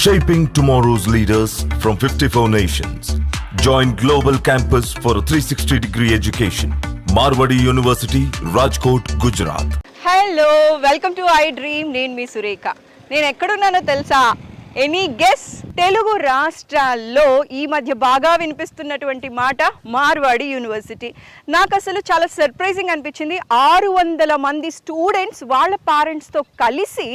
Shaping tomorrow's leaders from 54 nations. Join Global Campus for a 360-degree education. Marwadi University, Rajkot, Gujarat. Hello welcome to I dream. నేను మీ సురేఖ. నేను ఎక్కడున్నానో తెలుసా? Any guess? Telugu రాష్ట్రాల్లో ఈ మధ్య బాగా వినిపిస్తున్నటువంటి మాట మార్వాడి యూనివర్సిటీ. నాకు అసలు చాలా సర్ప్రైజింగ్ అనిపించింది. 600 మంది స్టూడెంట్స్ వాళ్ళ పేరెంట్స్తో కలిసి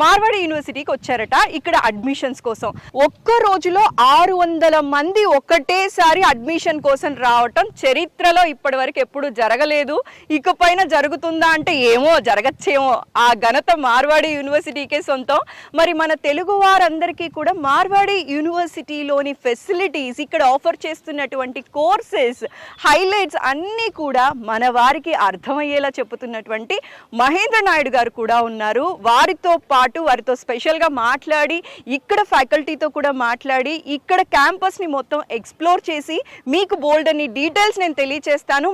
మార్వాడి యూనివర్సిటీకి వచ్చారట ఇక్కడ అడ్మిషన్స్ కోసం. ఒక్క రోజులో 600 మంది ఒకటేసారి అడ్మిషన్ కోసం రావటం చరిత్రలో ఇప్పటి వరకు ఎప్పుడు జరగలేదు. ఇకపైన జరుగుతుందా అంటే ఏమో, జరగచ్చేమో. ఆ ఘనత మార్వాడి యూనివర్సిటీకే సొంతం. మరి మన తెలుగు వారందరికీ కూడా మార్వాడి యూనివర్సిటీలోని ఫెసిలిటీస్, ఇక్కడ ఆఫర్ చేస్తున్నటువంటి కోర్సెస్, హైలైట్స్ అన్నీ కూడా మన వారికి అర్థమయ్యేలా చెప్పుతున్నటువంటి మహేంద్ర నాయుడు గారు కూడా ఉన్నారు. వారితో పాటు వారితో స్పెషల్గా మాట్లాడి, ఇక్కడ ఫ్యాకల్టీతో కూడా మాట్లాడి, ఇక్కడ క్యాంపస్ని మొత్తం ఎక్స్ప్లోర్ చేసి మీకు బోల్డ్ అని డీటెయిల్స్ నేను తెలియచేస్తాను.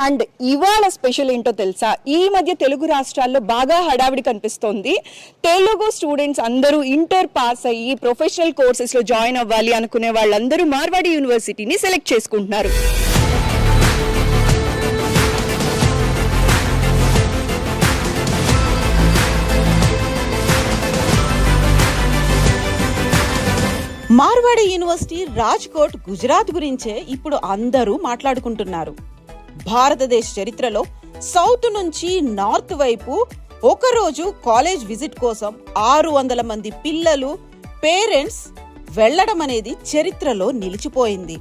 అండ్ ఇవాళ స్పెషల్ ఏంటో తెలుసా? ఈ మధ్య తెలుగు రాష్ట్రాల్లో బాగా హడావిడి కనిపిస్తోంది. తెలుగు స్టూడెంట్స్ అందరూ ఇంటర్ పాస్ అయ్యి ప్రొఫెషనల్ కోర్సెస్లో జాయిన్ అవ్వాలి అనుకునే వాళ్ళందరూ మార్వాడి యూనివర్సిటీని సెలెక్ట్ చేసుకుంటున్నారు. మార్వాడి యూనివర్సిటీ రాజ్కోట్, గుజరాత్ గురించే ఇప్పుడు అందరూ మాట్లాడుకుంటున్నారు. భారతదేశ చరిత్రలో సౌత్ నుంచి నార్త్ వైపు ఒకరోజు కాలేజ్ విజిట్ కోసం 600 మంది పిల్లలు, పేరెంట్స్ వెళ్లడం అనేది చరిత్రలో నిలిచిపోయింది.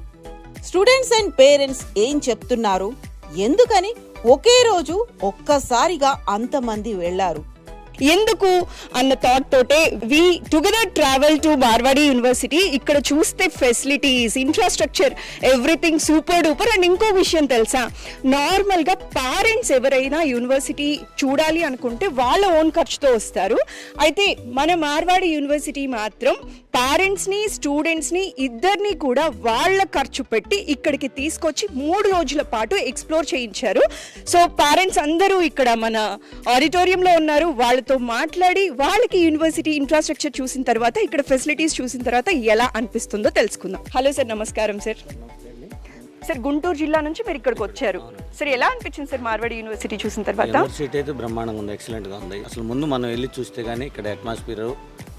స్టూడెంట్స్ అండ్ పేరెంట్స్ ఏం చెప్తున్నారు, ఎందుకని ఒకే రోజు ఒక్కసారిగా అంతమంది వెళ్లారు, ఎందుకు అన్న థాట్ తోటే we together travel to Marwadi university. ఇక్కడ చూస్తే facilities, infrastructure, everything super duper. And ఇంకో విషయం తెలుసా, నార్మల్గా పేరెంట్స్ ఎవరైనా యూనివర్సిటీ చూడాలి అనుకుంటే వాళ్ళ ఓన్ ఖర్చుతో వస్తారు. అయితే మన మార్వాడి యూనివర్సిటీ మాత్రం పేరెంట్స్ని, స్టూడెంట్స్ని ఇద్దరిని కూడా వాళ్ళ ఖర్చు పెట్టి ఇక్కడికి తీసుకొచ్చి 3 రోజుల పాటు ఎక్స్ప్లోర్ చేయించారు. సో పేరెంట్స్ అందరూ ఇక్కడ మన ఆడిటోరియంలో ఉన్నారు. వాళ్ళతో మాట్లాడి వాళ్ళకి యూనివర్సిటీ ఇన్ఫ్రాస్ట్రక్చర్ చూసిన తర్వాత, ఇక్కడ ఫెసిలిటీస్ చూసిన తర్వాత ఎలా అనిపిస్తుందో తెలుసుకుందాం. హలో సార్, నమస్కారం సార్. సార్, గుంటూరు జిల్లా నుంచి మీరు ఇక్కడికి వచ్చారు. సార్, ఎలా అనిపించింది సార్ మార్వాడి యూనివర్సిటీ చూసిన తర్వాత? యూనివర్సిటీ అయితే బ్రహ్మాండంగా ఉంది, ఎక్సలెంట్గా ఉంది. అసలు ముందు మనం వెళ్ళి చూస్తే కానీ ఇక్కడ అట్మాస్ఫియర్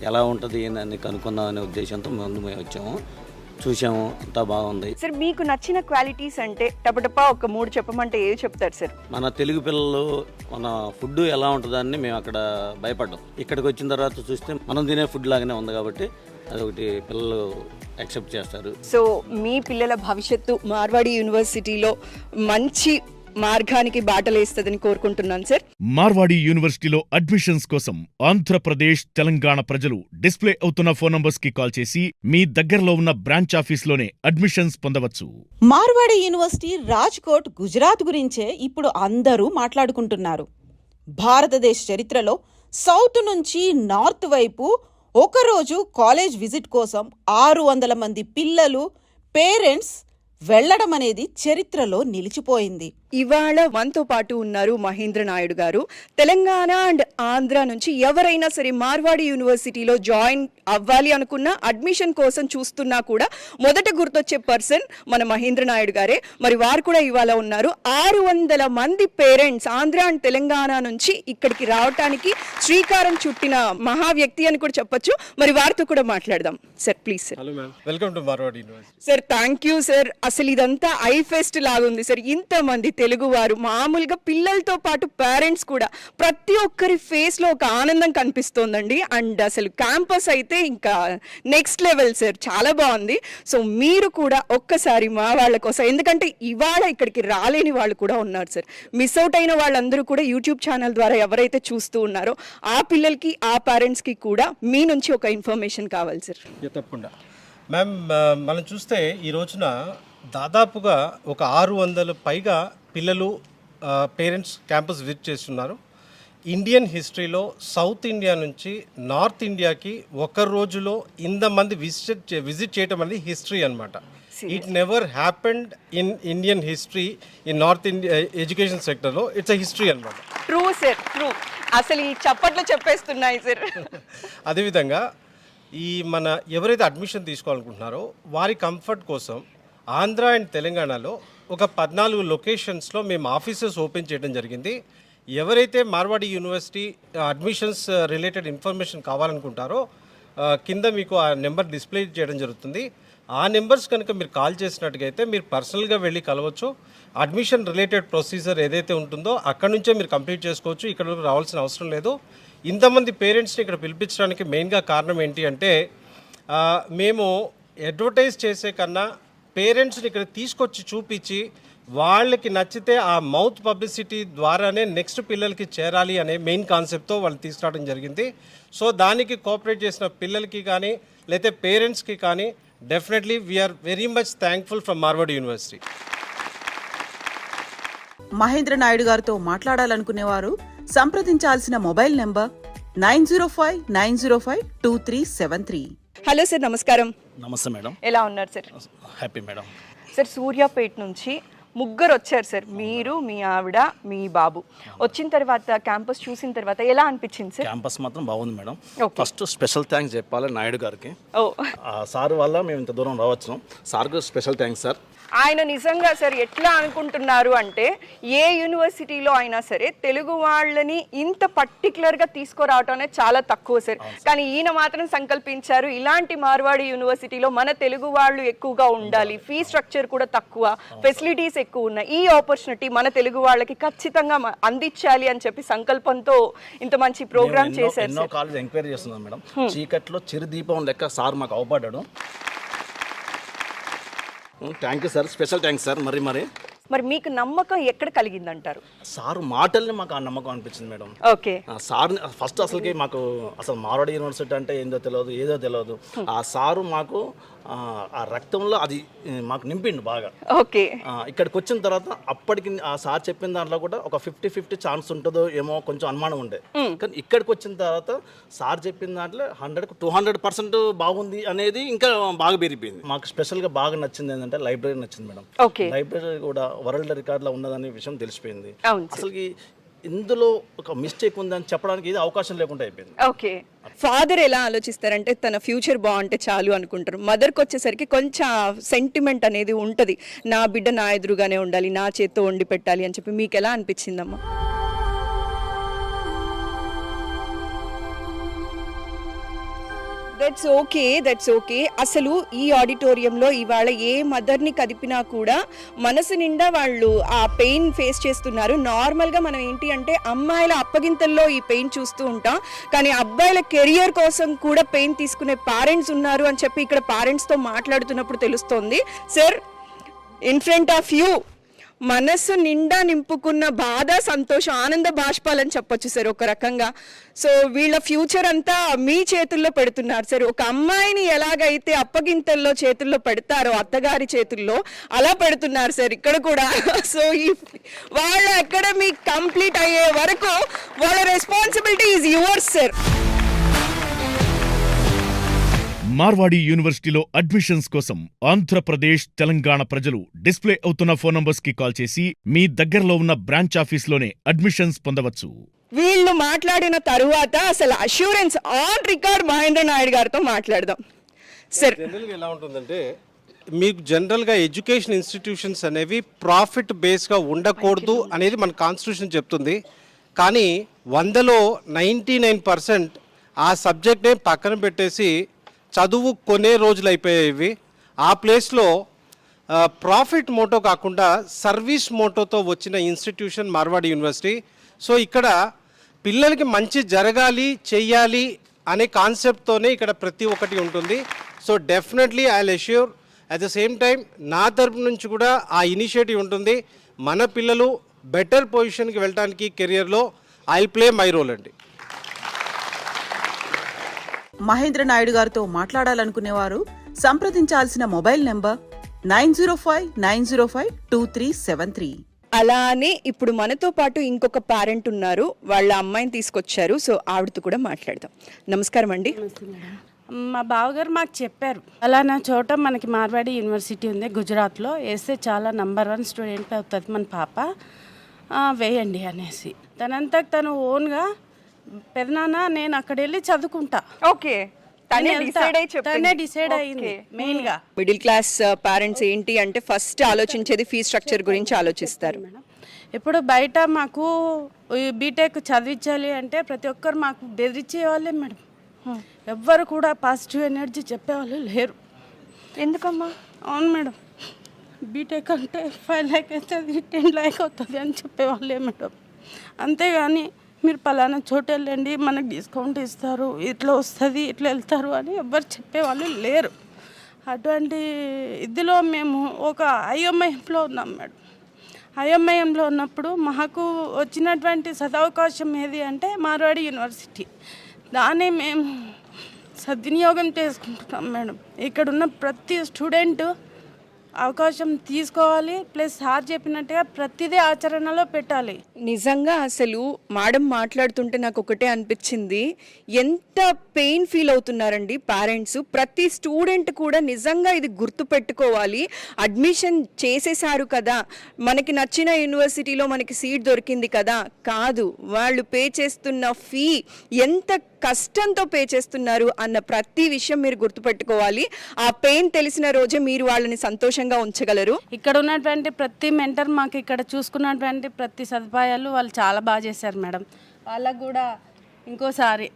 ఎలా ఉంటుంది ఏందని కనుక్కుందాం అనే ఉద్దేశంతో ముందు మేము వచ్చాము, చూసాము, అంతా బాగుంది. సార్, మీకు నచ్చిన క్వాలిటీస్ అంటే టపటపా ఒక 3 చెప్పమంటే ఏవి చెప్తారు సార్? మన తెలుగు పిల్లలు మన ఫుడ్ ఎలా ఉంటుందని మేము అక్కడ భయపడ్డాం. ఇక్కడికి వచ్చిన తర్వాత చూస్తే మనం తినే ఫుడ్ లాగానే ఉంది కాబట్టి అదొకటి పిల్లలు యాక్సెప్ట్ చేస్తారు. సో మీ పిల్లల భవిష్యత్తు మార్వాడి యూనివర్సిటీలో మంచి మార్గానికి బాటలేస్తుందని కోరుకుంటున్నాను సార్. మార్వాడి యూనివర్సిటీలో అడ్మిషన్స్ కోసం ఆంధ్రప్రదేశ్, తెలంగాణ ప్రజలు డిస్ప్లే అవుతున్న ఫోన్ నంబర్స్ కి కాల్ చేసి మీ దగ్గరలో ఉన్న బ్రాంచ్ ఆఫీస్ లోనే అడ్మిషన్స్ పొందవచ్చు. మార్వాడి యూనివర్సిటీ రాజ్కోట్, గుజరాత్ గురించే ఇప్పుడు అందరూ మాట్లాడుకుంటున్నారు. భారతదేశ చరిత్రలో సౌత్ నుంచి నార్త్ వైపు ఒకరోజు కాలేజ్ విజిట్ కోసం 600 మంది పిల్లలు, పేరెంట్స్ వెళ్లడం అనేది చరిత్రలో నిలిచిపోయింది. ఇవాళ మనతో పాటు ఉన్నారు మహేంద్ర నాయుడు గారు. తెలంగాణ అండ్ ఆంధ్ర నుంచి ఎవరైనా సరే మార్వాడి యూనివర్సిటీలో జాయిన్ అవ్వాలి అనుకున్నా, అడ్మిషన్ కోసం చూస్తున్నా కూడా మొదట గుర్తొచ్చే పర్సన్ మన మహేంద్ర నాయుడు గారే. మరి వారు కూడా ఇవాళ ఉన్నారు. 600 మంది పేరెంట్స్ ఆంధ్ర అండ్ తెలంగాణ నుంచి ఇక్కడికి రావటానికి శ్రీకారం చుట్టిన మహా వ్యక్తి అని కూడా చెప్పొచ్చు. మరి వారితో కూడా మాట్లాడదాం. Sir, please sir. Hello ma'am, welcome to Marwadi university. Sir, thank you sir. అసలు ఇదంతా ఐ ఫెస్ట్ లాగుంది సార్. ఇంతమంది తెలుగు వారు, మామూలుగా పిల్లలతో పాటు పేరెంట్స్ కూడా, ప్రతి ఒక్కరి ఫేస్ లో ఒక ఆనందం కనిపిస్తోందండి. అండ్ అసలు క్యాంపస్ అయితే ఇంకా నెక్స్ట్ లెవెల్ సార్, చాలా బాగుంది. సో మీరు కూడా ఒక్కసారి మా వాళ్ళ కోసం, ఎందుకంటే ఇవాళ ఇక్కడికి రాలేని వాళ్ళు కూడా ఉన్నారు సార్, మిస్ అవుట్ అయిన వాళ్ళందరూ కూడా యూట్యూబ్ ఛానల్ ద్వారా ఎవరైతే చూస్తూ ఉన్నారో ఆ పిల్లలకి, ఆ పేరెంట్స్కి కూడా మీ నుంచి ఒక ఇన్ఫర్మేషన్ కావాలి సార్. తప్పకుండా మ్యామ్. మనం చూస్తే ఈ రోజున దాదాపుగా ఒక 600 పైగా పిల్లలు, పేరెంట్స్ క్యాంపస్ విజిట్ చేస్తున్నారు. ఇండియన్ హిస్టరీలో సౌత్ ఇండియా నుంచి నార్త్ ఇండియాకి ఒక రోజులో ఇంతమంది విజిట్ చేయటం అనేది హిస్టరీ అనమాట. It never happened in Indian history in north India education సెక్టర్లో. ఇట్స్ అ హిస్టరీ అనమాట. True sir, true. అసలు ఈ చప్పట్లు చెప్పేస్తున్నాయి సార్. అదేవిధంగా ఈ మన ఎవరైతే అడ్మిషన్ తీసుకోవాలనుకుంటున్నారో వారి కంఫర్ట్ కోసం ఆంధ్ర అండ్ తెలంగాణలో ఒక 14 లొకేషన్స్లో మేము ఆఫీసెస్ ఓపెన్ చేయడం జరిగింది. ఎవరైతే Marwadi university admissions related information కావాలనుకుంటారో కింద మీకు ఆ నెంబర్ డిస్ప్లే చేయడం జరుగుతుంది. ఆ నెంబర్స్ కనుక మీరు కాల్ చేసినట్టుగైతే మీరు పర్సనల్గా వెళ్ళి కలవచ్చు. అడ్మిషన్ రిలేటెడ్ ప్రొసీజర్ ఏదైతే ఉంటుందో అక్కడ నుంచే మీరు కంప్లీట్ చేసుకోవచ్చు. ఇక్కడ రావాల్సిన అవసరం లేదు. ఇంతమంది పేరెంట్స్ని ఇక్కడ పిలిపించడానికి మెయిన్గా కారణం ఏంటి అంటే మేము అడ్వర్టైజ్ చేసే కన్నా పేరెంట్స్ని ఇక్కడ తీసుకొచ్చి చూపించి వాళ్ళకి నచ్చితే ఆ మౌత్ పబ్లిసిటీ ద్వారానే నెక్స్ట్ పిల్లలకి చేరాలి అనే మెయిన్ కాన్సెప్ట్తో వాళ్ళు తీసుకురావడం జరిగింది. సో దానికి కోఆపరేట్ చేసిన పిల్లలకి కానీ లేకపోతే పేరెంట్స్కి కానీ definitely we are very much thankful from Marwadi university. Mahendra Naidu గారితో మాట్లాడాలనుకునేవారు సంప్రదించాల్సిన మొబైల్ నెంబర్ 9059052373. హలో సార్, నమస్కారం. నమస్తే మేడం. ఎలా ఉన్నారు sir? Happy madam. Sir, Suryapet నుంచి ముగ్గురు వచ్చారు సార్. మీరు, మీ ఆవిడ, మీ బాబు. వచ్చిన తర్వాత క్యాంపస్ చూసిన తర్వాత ఎలా అనిపించింది సార్? క్యాంపస్ మాత్రం బాగుంది మేడం. ఫస్ట్ స్పెషల్ థ్యాంక్స్ చెప్పాలి నాయుడు గారికి. సార్ వల్ల మేము ఇంత దూరం రావచ్చు. సార్కు స్పెషల్ థ్యాంక్స్ సార్. ఆయన నిజంగా సార్ ఎట్లా అనుకుంటున్నారు అంటే ఏ యూనివర్సిటీలో అయినా సరే తెలుగు వాళ్ళని ఇంత పర్టికులర్గా తీసుకురావటం అనేది చాలా తక్కువ సార్. కానీ ఈయన మాత్రం సంకల్పించారు ఇలాంటి మార్వాడి యూనివర్సిటీలో మన తెలుగు వాళ్ళు ఎక్కువగా ఉండాలి, ఫీ స్ట్రక్చర్ కూడా తక్కువ, ఫెసిలిటీస్ ఎక్కువ ఉన్నాయి, ఈ ఆపర్చునిటీ మన తెలుగు వాళ్ళకి ఖచ్చితంగా అందించాలి అని చెప్పి సంకల్పంతో ఇంత మంచి ప్రోగ్రామ్ చేశారు. ఎన్నో కాలేజ్ ఎంక్వైరీ చేస్తున్నాం మేడం. చీకట్లో చిరుదీపం లెక్క సార్ మాకు అవపడ్డాడు. Thank you sir, special thanks sir. మరి మీకు నమ్మకం ఎక్కడ కలిగిందంటారు? సార్ మాటల్ని మాకు ఆ నమ్మకం అనిపించింది మేడం. ఓకే. సార్ ఫస్ట్ అసలుకి మాకు అసలు మార్వాడి యూనివర్సిటీ అంటే ఏందో తెలియదు, ఏదో తెలియదు. ఆ సారు మాకు ఆ రక్తంలో అది మాకు నింపిండు బాగా. ఓకే. ఇక్కడికి వచ్చిన తర్వాత అప్పటికి ఆ సార్ చెప్పిన దాంట్లో కూడా ఒక 50-50 ఛాన్స్ ఉంటుందో ఏమో కొంచెం అనుమానం ఉండే. కానీ ఇక్కడికి వచ్చిన తర్వాత సార్ చెప్పిన దాంట్లో 100-200% బాగుంది అనేది ఇంకా బాగా పెరిగిపోయింది. మాకు స్పెషల్గా బాగా నచ్చింది ఏంటంటే లైబ్రరీ నచ్చింది మేడం. లైబ్రరీ కూడా వరల్డ్ రికార్డులో ఉన్నదనే విషయం తెలిసిపోయింది. అసలుకి ఇందులో ఒక మిస్టేక్ ఉందని చెప్పడానికి ఇది అవకాశం లేకుండా అయిపోయింది. ఓకే. ఫాదర్ ఎలా ఆలోచిస్తారంటే తన ఫ్యూచర్ బాగుంటే చాలు అనుకుంటారు. మదర్కి వచ్చేసరికి కొంచెం సెంటిమెంట్ అనేది ఉంటుంది, నా బిడ్డ నా ఎదురుగానే ఉండాలి, నా చేత్తో వండి పెట్టాలి అని చెప్పి. మీకు ఎలా అనిపించిందమ్మా? That's okay. అసలు ఈ ఆడిటోరియంలో ఇవాళ ఏ మదర్ని కదిపినా కూడా మనసు నిండా వాళ్ళు ఆ పెయిన్ ఫేస్ చేస్తున్నారు. నార్మల్గా మనం ఏంటి అంటే అమ్మాయిల అప్పగింతల్లో ఈ పెయిన్ చూస్తూ ఉంటాం, కానీ అబ్బాయిల కెరియర్ కోసం కూడా పెయిన్ తీసుకునే పేరెంట్స్ ఉన్నారు అని చెప్పి ఇక్కడ పేరెంట్స్తో మాట్లాడుతున్నప్పుడు తెలుస్తోంది. Sir, in front of you మనసు నిండా నింపుకున్న బాధ, సంతోషం, ఆనంద బాష్పాలని చెప్పొచ్చు సార్ ఒక రకంగా. సో వీళ్ళ ఫ్యూచర్ అంతా మీ చేతుల్లో పెడుతున్నారు సార్. ఒక అమ్మాయిని ఎలాగైతే అప్పగింతల్లో చేతుల్లో పెడతారో అత్తగారి చేతుల్లో, అలా పెడుతున్నారు సార్ ఇక్కడ కూడా. సో ఈ వాళ్ళ అకాడమీ కంప్లీట్ అయ్యే వరకు వాళ్ళ responsibility is yours sir. Marwadi యూనివర్సిటీలో అడ్మిషన్స్ కోసం ఆంధ్రప్రదేశ్, తెలంగాణ ప్రజలు డిస్ప్లే అవుతున్న ఫోన్ నంబర్స్ కి కాల్ చేసి మీ దగ్గరలో ఉన్న బ్రాంచ్ ఆఫీస్లోనే అడ్మిషన్స్ పొందవచ్చు. వీళ్ళు మాట్లాడిన తరువాత అసలు assurance on record Mahendra Naidu గారితో మాట్లాడదాం సార్. జనరల్గా ఎలా ఉంటుందంటే మీకు జనరల్గా ఎడ్యుకేషన్ ఇన్స్టిట్యూషన్స్ అనేవి ప్రాఫిట్ బేస్గా ఉండకూడదు అనేది మన కాన్స్టిట్యూషన్ చెప్తుంది. కానీ 100లో 99% ఆ సబ్జెక్ట్నే పక్కన పెట్టేసి చదువు కొనే రోజులు అయిపోయేవి. ఆ ప్లేస్లో ప్రాఫిట్ మోటో కాకుండా సర్వీస్ మోటోతో వచ్చిన ఇన్స్టిట్యూషన్ మార్వాడి యూనివర్సిటీ. సో ఇక్కడ పిల్లలకి మంచి జరగాలి, చెయ్యాలి అనే కాన్సెప్ట్తోనే ఇక్కడ ప్రతి ఒక్కటి ఉంటుంది. So definitely I will assure at the same time నా తరపు నుంచి కూడా ఆ ఇనిషియేటివ్ ఉంటుంది. మన పిల్లలు బెటర్ పొజిషన్కి వెళ్ళడానికి కెరియర్లో I will play my role అండి. మహేంద్ర నాయుడు గారితో మాట్లాడాలనుకునేవారు సంప్రదించాల్సిన మొబైల్ నెంబర్ 9059052373. అలానే ఇప్పుడు మనతో పాటు ఇంకొక పేరెంట్ ఉన్నారు, వాళ్ళ అమ్మాయిని తీసుకొచ్చారు. సో ఆవిడతో కూడా మాట్లాడదాం. నమస్కారం అండి. మా బావగారు మాకు చెప్పారు, అలానా చోట మనకి మార్వాడి యూనివర్సిటీ ఉంది గుజరాత్లో, వేస్తే చాలా నంబర్ 1 స్టూడెంట్ అవుతుంది మన పాప, వేయండి అనేసి. తనంతకు తను ఓన్గా పెదనాన్న నేను అక్కడ వెళ్ళి చదువుకుంటా. ఓకే, తనే డిసైడ్ అయింది మెయిన్గా. మిడిల్ క్లాస్ పేరెంట్స్ ఏంటి అంటే ఫస్ట్ ఆలోచించేది ఫీ స్ట్రక్చర్ గురించి ఆలోచిస్తారు. ఇప్పుడు బయట మాకు బీటెక్ చదివించాలి అంటే ప్రతి ఒక్కరు మాకు బెదిరించేవాళ్ళే మేడం. ఎవ్వరు కూడా పాజిటివ్ ఎనర్జీ చెప్పేవాళ్ళు లేరు. ఎందుకమ్మా? అవును మేడం, బీటెక్ అంటే 5 lakh అవుతుంది, 10 lakh అవుతుంది అని చెప్పేవాళ్ళే మేడం. అంతేగాని మీరు పలానా చోటు వెళ్ళండి మనకు డిస్కౌంట్ ఇస్తారు, ఇట్లా వస్తుంది, ఇట్లా వెళ్తారు అని ఎవ్వరు చెప్పేవాళ్ళు లేరు. అటువంటి ఇదిలో మేము ఒక ఐఎంఐఎంలో ఉన్నాం మేడం. ఐఎంఐఎంలో ఉన్నప్పుడు మాకు వచ్చినటువంటి సదవకాశం ఏది అంటే మార్వాడి యూనివర్సిటీ. దాన్ని మేము సద్వినియోగం చేసుకుంటున్నాం మేడం. ఇక్కడున్న ప్రతి స్టూడెంట్ అవకాశం తీసుకోవాలి, ప్లస్ సార్ చెప్పినట్టుగా ప్రతిదీ ఆచరణలో పెట్టాలి. నిజంగా అసలు మేడం మాట్లాడుతుంటే నాకు ఒకటే అనిపించింది, ఎంత పెయిన్ ఫీల్ అవుతున్నారండి పేరెంట్స్. ప్రతి స్టూడెంట్ కూడా నిజంగా ఇది గుర్తు పెట్టుకోవాలి. అడ్మిషన్ చేసేసారు కదా, మనకి నచ్చిన యూనివర్సిటీలో మనకి సీట్ దొరికింది కదా, కాదు, వాళ్ళు పే చేస్తున్న ఫీ ఎంత కష్టంతో పే చేస్తున్నారు అన్న ప్రతి విషయం మీరు గుర్తుపెట్టుకోవాలి. ఆ పెయిన్ తెలిసిన రోజే మీరు వాళ్ళని సంతోషంగా ఉంచగలరు. ఇక్కడ ఉన్నటువంటి ప్రతి మెంటర్ మాకు ఇక్కడ చూసుకున్నటువంటి ప్రతి సదుపాయాలు వాళ్ళు చాలా బాగా చేశారు మేడం. వాళ్ళకు కూడా ఇంకోసారి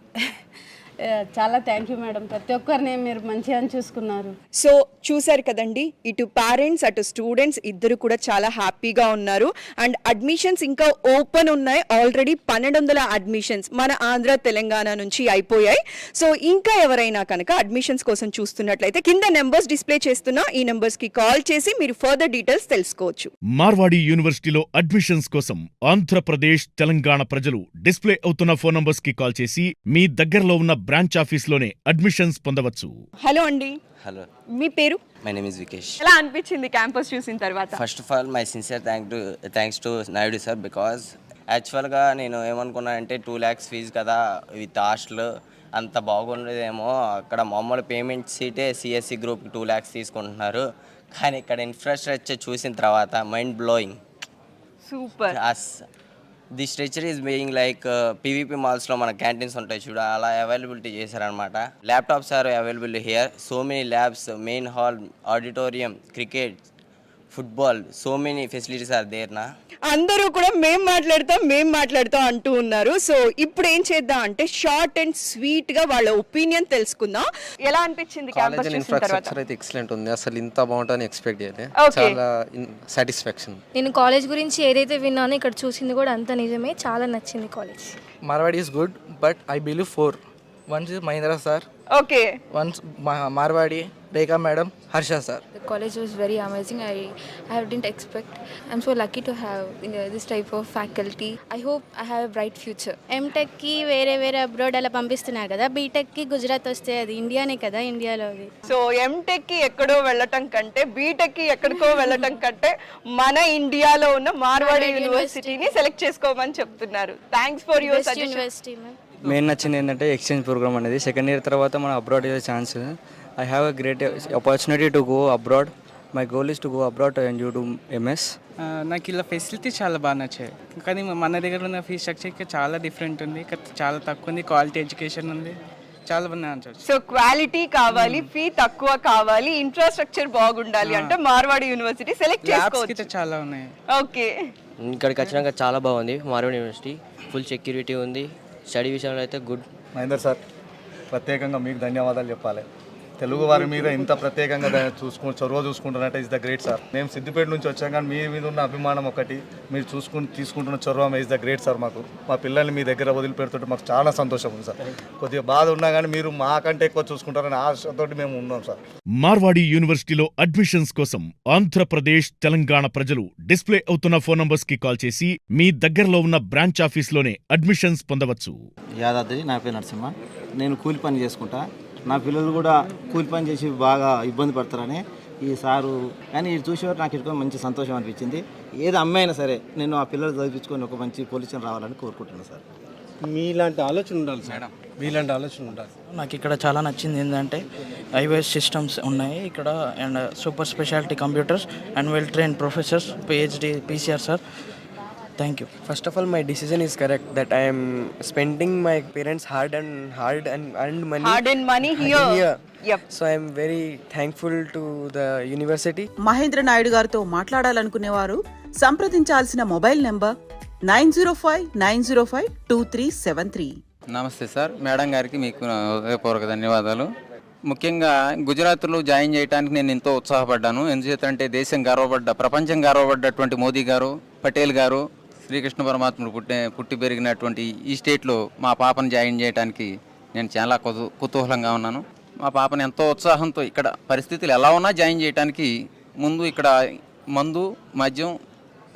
చాలా థ్యాంక్ యూ మేడం. ప్రతి ఒక్కరిని మీరు మంచిగా చూసుకున్నారు. సో చూసారు కదండి, ఇటు పేరెంట్స్ అటు స్టూడెంట్స్ ఇద్దరు కూడా చాలా హ్యాపీగా ఉన్నారు. అండ్ అడ్మిషన్స్ ఇంకా ఓపెన్ ఉన్నాయి. ఆల్రెడీ 1200 అడ్మిషన్స్ మన ఆంధ్ర తెలంగాణ నుంచి అయిపోయాయి. సో ఇంకా ఎవరైనా కనుక అడ్మిషన్స్ కోసం చూస్తున్నట్లయితే కింద నెంబర్స్ డిస్ప్లే చేస్తున్నా, ఈ నెంబర్స్ కి కాల్ చేసి మీరు ఫర్దర్ డీటెయిల్స్ తెలుసుకోవచ్చు. మార్వాడి యూనివర్సిటీలో అడ్మిషన్స్ కోసం ఆంధ్రప్రదేశ్ తెలంగాణ ప్రజలు డిస్ప్లే అవుతున్న ఫోన్ నంబర్స్ కి కాల్ చేసి మీ దగ్గరలో ఉన్న బ్రాంచ్ ఆఫీస్లోనే అడ్మిషన్స్ పొందవచ్చు. హలో అండి. హలో, మీ పేరు? My name is Vikesh. ఎలా అనిపించింది క్యాంపస్ చూసిన తర్వాత? First of all my sincere thanks to Naidu sir. Because యాక్చువల్గా నేను ఏమనుకున్నా అంటే 2 lakhs ఫీజు కదా, విత్ హాస్టల్ అంత బాగుండేదేమో. అక్కడ మామూలు పేమెంట్ సీటే సిఎస్సి గ్రూప్కి 2 lakhs తీసుకుంటున్నారు. కానీ ఇక్కడ ఇన్ఫ్రాస్ట్రక్చర్ చూసిన తర్వాత mind blowing. Super. The structure is being like PVP మాల్స్లో మన క్యాంటీన్స్ ఉంటాయి చూడ, అలా అవైలబిలిటీ చేశారనమాట. Laptops are available here. So many labs, main hall, auditorium, cricket, football, so many facilities are there నా. అందరూ కూడా మేం మాట్లాడతాం అంటూ ఉన్నారు. సో ఇప్పుడు ఏం చేద్దాం అంటే షార్ట్ అండ్ స్వీట్ గా వాళ్ళ ఒపీనియన్ తెలుసుకుందాం. ఎలా అనిపించింది క్యాంపస్ చూసిన తర్వాత? ఇన్ఫ్రాస్ట్రక్చర్ అయితే ఎక్సలెంట్ ఉంది. అసలు ఇంత బాగుంటుందని ఎక్స్పెక్ట్ చేయలేదు. చాలా సాటిస్ఫాక్షన్. నేను కాలేజ్ గురించి ఏదైతే విన్నానో ఇక్కడ చూసింది కూడా అంత నిజమే. చాలా నచ్చింది college. Marwadi is good, but I believe 4. Once is Mahindra sir. Okay. Once Marwadi, Rekha madam, Harsha sir. The college was very amazing. I didn't expect. I'm so lucky to have this type of faculty. I hope I have a bright future. M.Tech కి వేరే abroad అలా పంపిస్తున్నారు కదా, BTech కి గుజరాత్ వస్తే అది ఇండియానే కదా, ఇండియాలో. సో M.Tech కి ఎక్కడో వెళ్ళటం కంటే బీటెక్ కి ఎక్కడికో వెళ్ళటం కంటే మన ఇండియాలో ఉన్న మార్వాడి యూనివర్సిటీని సెలెక్ట్ చేసుకోమని చెప్తున్నారు. Thanks for your suggestion. Main నచ్చింది ఏంటంటే ఎక్స్చేంజ్ ప్రోగ్రామ్ అనేది. సెకండ్ ఇయర్ తర్వాత మనం అబ్రాడ్ అయ్యే chance. I have a great opportunity to go abroad. My goal is to go abroad and you to MS. నాకు ఇలా ఫెసిలిటీ చాలా బాగా నచ్చాయి. కానీ మన దగ్గర ఉన్న ఫీ స్ట్రక్చర్కి చాలా డిఫరెంట్ ఉంది, చాలా తక్కువ ఉంది. క్వాలిటీ ఎడ్యుకేషన్ ఉంది, చాలా బాగా. సో క్వాలిటీ కావాలి, ఫీ తక్కువ కావాలి, ఇన్ఫ్రాస్ట్రక్చర్ బాగుండాలి అంటే మార్వాడి యూనివర్సిటీ సెలెక్ట్ చేసుకోవచ్చు. చాలా ఉన్నాయి. ఓకే, ఇక్కడికి వచ్చినాక చాలా బాగుంది మార్వాడి యూనివర్సిటీ. ఫుల్ సెక్యూరిటీ ఉంది. స్టడీ విషయంలో అయితే గుడ్. మహేందర్ సార్, ప్రత్యేకంగా మీకు ధన్యవాదాలు చెప్పాలి. తెలుగు వారి మీద ఇంత ప్రత్యేకంగా చొరవ చూసుకుంటున్నట్టే ఇస్ ద గ్రేట్ సార్. మేము సిద్దిపేట నుంచి వచ్చాం, కానీ మీ మీద ఉన్న అభిమానం ఒకటి, మీరు తీసుకుంటున్న చొరవ ఇస్ ద గ్రేట్ సార్. మా పిల్లల్ని మీ దగ్గర వదిలిపెడుతుంటే మాకు చాలా సంతోషం ఉంది సార్. కొద్దిగా బాధ ఉన్నా కానీ మీరు మాకంటే ఎక్కువ చూసుకుంటారని ఆశతో మేము ఉన్నాం సార్. మార్వాడి యూనివర్సిటీలో అడ్మిషన్స్ కోసం ఆంధ్రప్రదేశ్ తెలంగాణ ప్రజలు డిస్ప్లే అవుతున్న ఫోన్ నంబర్స్ కి కాల్ చేసి మీ దగ్గరలో ఉన్న బ్రాంచ్ ఆఫీస్లోనే అడ్మిషన్స్ పొందవచ్చు. యాదాద్రి, నా పేరు నరసింహ. నేను కూలి పని చేసుకుంటా. నా పిల్లలు కూడా కూలి పని చేసి బాగా ఇబ్బంది పడతారని ఈ సారు కానీ ఇది చూసేవారు నాకు ఎక్కువ మంచి సంతోషం అనిపించింది. ఏది అమ్మాయినా సరే నేను ఆ పిల్లలు చదివించుకొని ఒక మంచి పొజిషన్ రావాలని కోరుకుంటున్నాను సార్. మీలాంటి ఆలోచన ఉండాలి మేడం, మీలాంటి ఆలోచన ఉండాలి. నాకు ఇక్కడ చాలా నచ్చింది ఏంటంటే ఐవైఎస్ సిస్టమ్స్ ఉన్నాయి ఇక్కడ and super speciality computers and well train professors, PhD, PCR sir. Thank you. First of all, my decision is correct that I am spending my parents' hard and money. Hard-earned money here. Yep. So I am very thankful to the university. Mahendra Naidu గారితో మాట్లాడాలనుకునేవారు సంప్రదించాల్సిన mobile number 9059052373. నమస్తే sir, madam గారికి మీకు హృదయపూర్వక ధన్యవాదాలు. ముఖ్యంగా గుజరాత్లో జాయిన్ చేయడానికి నేను ఎంతో ఉత్సాహపడ్డాను. ఎందుచేతంటే దేశం ప్రపంచం గర్వపడ్డటువంటి మోదీ గారు, పటేల్ గారు, శ్రీకృష్ణ పరమాత్ముడు పుట్టి పెరిగినటువంటి ఈ స్టేట్లో మా పాపను జాయిన్ చేయడానికి నేను చాలా కుతూహలంగా ఉన్నాను. మా పాపను ఎంతో ఉత్సాహంతో ఇక్కడ పరిస్థితులు ఎలా ఉన్నా జాయిన్ చేయడానికి ముందు ఇక్కడ మందు, మద్యం,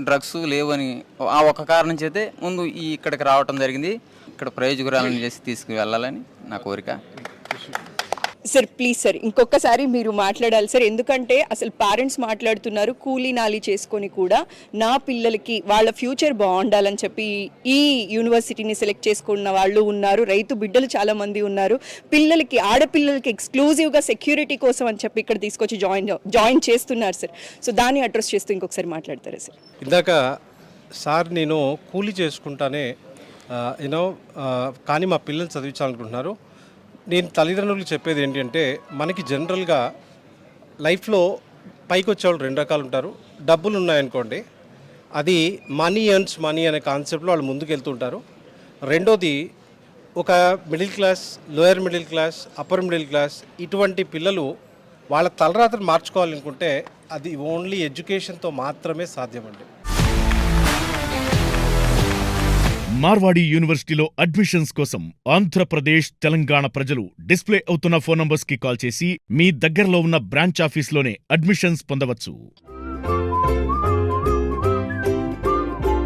డ్రగ్స్ లేవని ఆ ఒక్క కారణం చేతే ముందు ఇక్కడికి రావటం జరిగింది. ఇక్కడ ప్రయోజకురాలను చేసి తీసుకువెళ్ళాలని నా కోరిక. సార్ ప్లీజ్ సార్ ఇంకొకసారి మీరు మాట్లాడాలి సార్, ఎందుకంటే అసలు పేరెంట్స్ మాట్లాడుతున్నారు కూలీ నాలి చేసుకొని కూడా నా పిల్లలకి వాళ్ళ ఫ్యూచర్ బాగుండాలని చెప్పి ఈ యూనివర్సిటీని సెలెక్ట్ చేసుకున్న వాళ్ళు ఉన్నారు, రైతు బిడ్డలు చాలా మంది ఉన్నారు, పిల్లలకి ఆడపిల్లలకి ఎక్స్క్లూజివ్గా సెక్యూరిటీ కోసం అని చెప్పి ఇక్కడ తీసుకొచ్చి జాయిన్ చేస్తున్నారు సార్. సో దాన్ని అడ్రస్ చేస్తూ ఇంకొకసారి మాట్లాడతారా సార్? ఇందాక సార్ నేను కూలీ చేసుకుంటానే కానీ మా పిల్లల్ని చదివించాలనుకుంటున్నారు. నేను తల్లిదండ్రులకు చెప్పేది ఏంటంటే మనకి జనరల్గా లైఫ్లో పైకి వచ్చేవాళ్ళు రెండు రకాలు ఉంటారు. డబ్బులు ఉన్నాయనుకోండి, అది మనీ ఎర్న్స్ మనీ అనే కాన్సెప్ట్లో వాళ్ళు ముందుకు వెళ్తుంటారు. రెండోది ఒక middle class, lower middle class, upper middle class ఇటువంటి పిల్లలు వాళ్ళ తలరాత్రి మార్చుకోవాలనుకుంటే అది ఓన్లీ ఎడ్యుకేషన్తో మాత్రమే సాధ్యమండి. మార్వాడి యూనివర్సిటీలో అడ్మిషన్స్ కోసం ఆంధ్రప్రదేశ్, తెలంగాణ ప్రజలు డిస్ప్లే అవుతున్న ఫోన్ నంబర్స్ కి కాల్ చేసి మీ దగ్గరలో ఉన్న బ్రాంచ్ ఆఫీస్లోనే అడ్మిషన్స్ పొందవచ్చు.